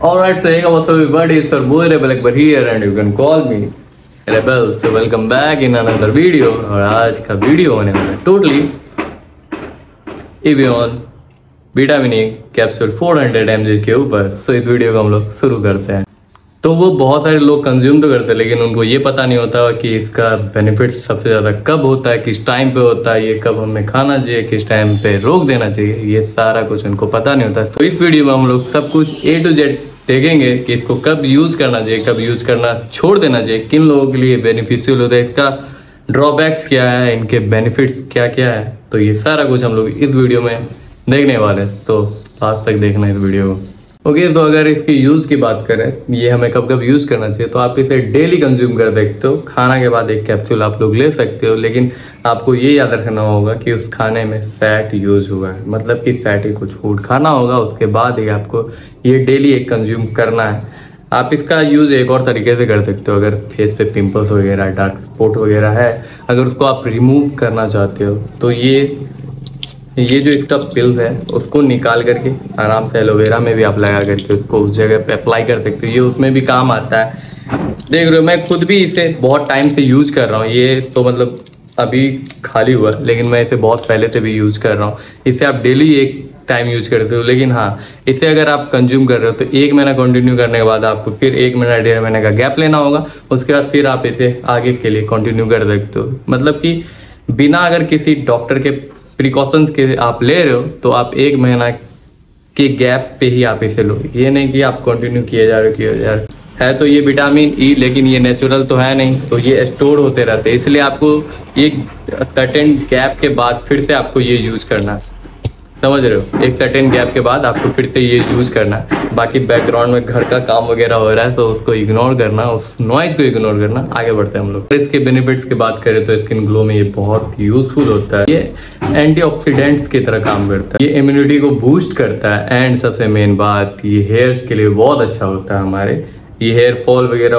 Alright, so hey, what's up everybody? It's your boy Rebel Akbar here and you can call me Rebel. So welcome back in another video. और आज का video होने वाला है totally avian vitamin A capsule 400 mg के ऊपर। सो इस video को हम लोग शुरू करते हैं। तो वो बहुत सारे लोग कंज्यूम तो करते हैं लेकिन उनको ये पता नहीं होता कि इसका बेनिफिट सबसे ज़्यादा कब होता है, किस टाइम पे होता है, ये कब हमें खाना चाहिए, किस टाइम पे रोक देना चाहिए, ये सारा कुछ उनको पता नहीं होता। तो इस वीडियो में हम लोग सब कुछ A to Z देखेंगे कि इसको कब यूज़ करना चाहिए, कब यूज़ करना छोड़ देना चाहिए, किन लोगों के लिए बेनिफिशियल होता है, इसका ड्रॉबैक्स क्या है, इनके बेनिफिट्स क्या क्या है। तो ये सारा कुछ हम लोग इस वीडियो में देखने वाले हैं। तो लास्ट तक देखना इस वीडियो को। ओके, तो अगर इसकी यूज़ की बात करें, ये हमें कब कब यूज़ करना चाहिए, तो आप इसे डेली कंज्यूम कर सकते हो। खाना के बाद एक कैप्सूल आप लोग ले सकते हो, लेकिन आपको ये याद रखना होगा कि उस खाने में फैट यूज़ हुआ है, मतलब कि फैटी कुछ फूड खाना होगा, उसके बाद ही आपको ये डेली एक कंज्यूम करना है। आप इसका यूज़ एक और तरीके से कर सकते हो। अगर फेस पे पिंपल्स वगैरह, डार्क स्पॉट वगैरह है, अगर उसको आप रिमूव करना चाहते हो तो ये जो इसका पिल्स है उसको निकाल करके आराम से एलोवेरा में भी आप लगा करके उसको उस जगह पे अप्लाई कर सकते हो। ये उसमें भी काम आता है। देख रहे हो, मैं खुद भी इसे बहुत टाइम से यूज़ कर रहा हूँ। ये तो मतलब अभी खाली हुआ, लेकिन मैं इसे बहुत पहले से भी यूज़ कर रहा हूँ। इसे आप डेली एक टाइम यूज़ करते हो, लेकिन हाँ, इसे अगर आप कंज्यूम कर रहे हो तो 1 महीना कंटिन्यू करने के बाद आपको फिर 1 महीना 1.5 महीने का गैप लेना होगा। उसके बाद फिर आप इसे आगे के लिए कंटिन्यू कर सकते हो। मतलब कि बिना अगर किसी डॉक्टर के प्रिकॉशंस के आप ले रहे हो तो आप 1 महीना के गैप पे ही आप इसे लो। ये नहीं कि आप कंटिन्यू किए जा रहे हो। है तो ये विटामिन ई, लेकिन ये नेचुरल तो है नहीं, तो ये स्टोर होते रहते हैं। इसलिए आपको एक सर्टेन गैप के बाद फिर से आपको ये यूज़ करना है। समझ रहे हो? एक सर्टेन गैप के बाद आपको फिर से ये यूज़ करना है। बाकी बैकग्राउंड में घर का काम वगैरह हो रहा है तो उसको इग्नोर करना, उस नॉइज को इग्नोर करना। आगे बढ़ते हैं हम लोग। इसके बेनिफिट्स की बात करें तो स्किन ग्लो में ये बहुत यूजफुल होता है। ये एंटीऑक्सीडेंट्स की तरह काम करता है, ये इम्यूनिटी को बूस्ट करता है, एंड सबसे मेन बात, ये हेयर्स के लिए बहुत अच्छा होता है। हमारे ये हेयर फॉल वगैरह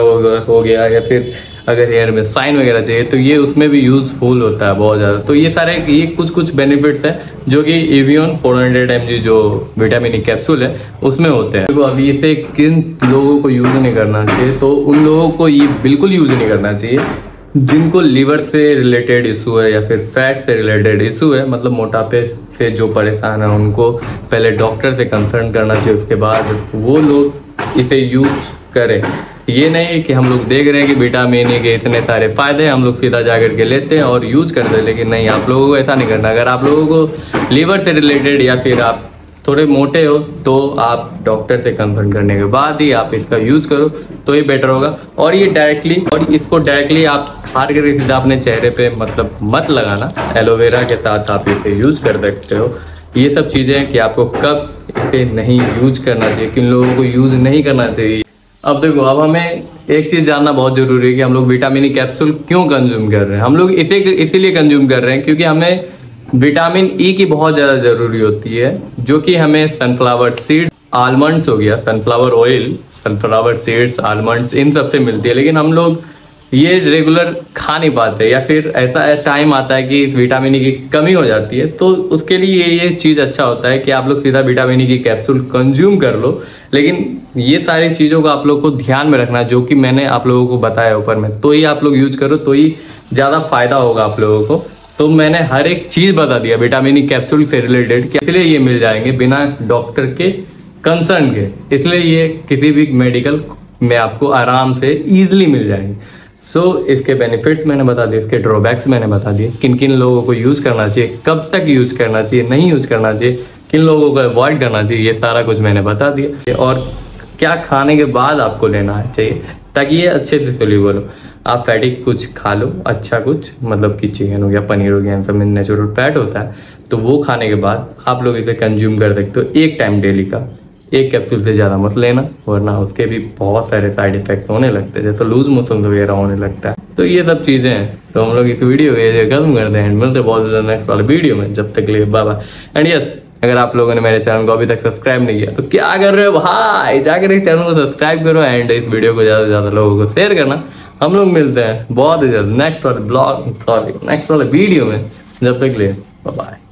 हो गया या फिर अगर हेयर में साइन वगैरह चाहिए तो ये उसमें भी यूज़फुल होता है बहुत ज़्यादा। तो ये सारे ये कुछ बेनिफिट्स हैं जो कि एवियन 400 mg जो विटामिन ई कैप्सूल है उसमें होते हैं। देखो, अभी इसे किन लोगों को यूज़ नहीं करना चाहिए, तो उन लोगों को ये बिल्कुल यूज़ नहीं करना चाहिए जिनको लीवर से रिलेटेड इशू है या फिर फैट से रिलेटेड इशू है, मतलब मोटापे से जो परेशान है उनको पहले डॉक्टर से कंसल्ट करना चाहिए, उसके बाद वो लोग इसे यूज़ करें। ये नहीं कि हम लोग देख रहे हैं कि विटामिन ए के इतने सारे फायदे हैं, हम लोग सीधा जा करके लेते हैं और यूज़ करते हैं, लेकिन नहीं, आप लोगों को ऐसा नहीं करना। अगर आप लोगों को लीवर से रिलेटेड या फिर आप थोड़े मोटे हो तो आप डॉक्टर से कंसल्ट करने के बाद ही आप इसका यूज़ करो तो ये बेटर होगा। और ये इसको डायरेक्टली आप हार करके सीधा अपने चेहरे पे मतलब मत लगाना, एलोवेरा के साथ आप इसे यूज़ कर सकते हो। ये सब चीज़ें हैं कि आपको कब इसे नहीं यूज करना चाहिए, किन लोगों को यूज़ नहीं करना चाहिए। अब देखो, अब हमें एक चीज़ जानना बहुत ज़रूरी है कि हम लोग विटामिन ई कैप्सूल क्यों कंज्यूम कर रहे हैं। हम लोग इसे इसीलिए कंज्यूम कर रहे हैं क्योंकि हमें विटामिन ई की बहुत ज़्यादा ज़रूरी होती है, जो कि हमें सनफ्लावर सीड्स, आलमंड्स हो गया, sunflower oil, sunflower seeds, almonds, इन सब से मिलती है। लेकिन हम लोग ये रेगुलर खा नहीं पाते या फिर ऐसा टाइम आता है कि विटामिन ई की कमी हो जाती है, तो उसके लिए ये चीज़ अच्छा होता है कि आप लोग सीधा विटामिन ई की कैप्सूल कंज्यूम कर लो। लेकिन ये सारी चीज़ों को आप लोग को ध्यान में रखना, जो कि मैंने आप लोगों को बताया ऊपर में, तो ही आप लोग यूज करो तो ही ज़्यादा फायदा होगा आप लोगों को। तो मैंने हर एक चीज़ बता दिया विटामिन ई कैप्सूल से रिलेटेड, इसलिए ये मिल जाएंगे बिना डॉक्टर के कंसर्न के, इसलिए ये किसी भी मेडिकल में आपको आराम से ईजिली मिल जाएंगे। सो इसके बेनिफिट्स मैंने बता दिए, इसके ड्रॉबैक्स मैंने बता दिए, किन किन लोगों को यूज़ करना चाहिए, कब तक यूज़ करना चाहिए, नहीं यूज़ करना चाहिए, किन लोगों को अवॉइड करना चाहिए, ये सारा कुछ मैंने बता दिया। और क्या खाने के बाद आपको लेना चाहिए ताकि ये अच्छे से सोल्यूबल हो। आप फैटी कुछ खा लो, अच्छा कुछ, मतलब कि चिकन हो गया, पनीर हो गया, इन सब में नेचुरल फैट होता है, तो वो खाने के बाद आप लोग इसे कंज्यूम कर सकते हो एक टाइम डेली का। एक कैप्सूल से ज़्यादा मत लेना, वरना उसके भी बहुत सारे साइड इफेक्ट्स होने लगते हैं, जैसे लूज मोशन वगैरह होने लगता है। तो ये सब चीज़ें हैं। तो हम लोग इस वीडियो को खत्म करते हैं, मिलते बहुत ज़्यादा नेक्स्ट वाले वीडियो में। जब तक लिए बाय बाय। एंड यस, अगर आप लोगों ने मेरे चैनल को अभी तक सब्सक्राइब नहीं किया तो क्या कर रहे हो भाई, जाकर इस चैनल को सब्सक्राइब करो एंड इस वीडियो को ज़्यादा से ज़्यादा लोगों को शेयर करना। हम लोग मिलते हैं बहुत ही जल्द नेक्स्ट वाले वीडियो में। जब तक लिए बाय बाय।